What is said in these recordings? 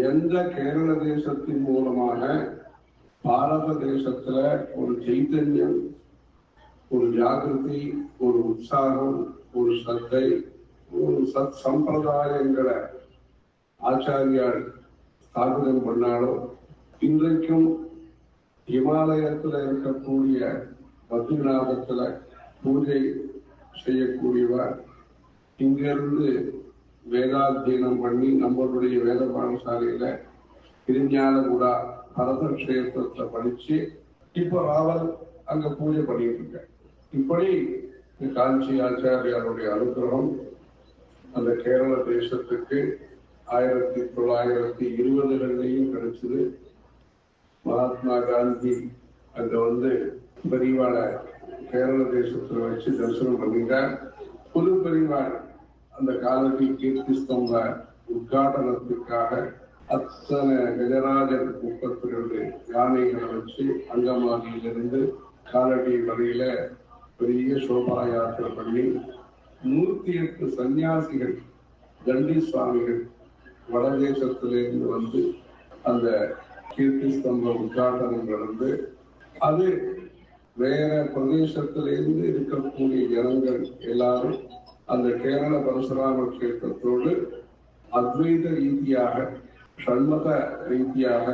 எந்த கேரள தேசத்தின் மூலமாக பாரத தேசத்துல ஒரு சைத்தன்யம், ஒரு ஜாகிருதி, ஒரு உற்சாகம், ஒரு சத்தை, ஒரு சத் சம்பிரதாயங்களை ஆச்சாரியால் ஸ்தாபிதம் பண்ணாலும், இன்றைக்கும் இமாலயத்தில் இருக்கக்கூடிய பத்ரிநாதத்துல பூஜை செய்யக்கூடியவர் இங்கிருந்து வேதாத்தியனம் பண்ணி நம்மளுடைய வேத பாடசாலையில திருஞானகுடா பரத கஷேத்திரத்தை படிச்சு இப்ப ராவல் அங்க பூஜை பண்ணிட்டு இருக்க. இப்படி காஞ்சி ஆச்சாரியாருடைய அனுகிரகம் அந்த கேரள தேசத்துக்கு 1920களிலையும் கிடைச்சது. மகாத்மா காந்தி அங்க பெரியவாள கேரள தேசத்துல வச்சு தரிசனம் பண்ணிட்டார். புது பெரியவாள் அந்த காலத்தில் கீர்த்தி ஸ்தம்ப உத்காட்டனத்துக்காக அத்தனை கஜராஜர் 32 யானைகளை வச்சு அங்கமாதியிலிருந்து காலடி வரையில பெரிய சோபா யாத்திரை பண்ணி 108 சன்னியாசிகள் தண்டி சுவாமிகள் வடதேசத்திலிருந்து அந்த கீர்த்தி ஸ்தம்ப உத்காட்டனம் நடந்து, அது வேற பிரதேசத்திலிருந்து இருக்கக்கூடிய ஜனங்கள் எல்லாரும் அந்த கேரள பரசுராம கஷேத்திரத்தோடு அத்வைத ரீதியாக, சண்மத ரீதியாக,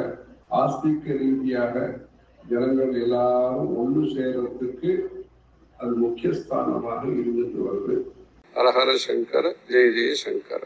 ஆஸ்திக ரீதியாக ஜனங்கள் எல்லாரும் ஒன்று சேரத்துக்கு அது முக்கிய ஸ்தானமாக இருந்துட்டு வருது. ஹரஹர சங்கர, ஜெய ஜெய சங்கர.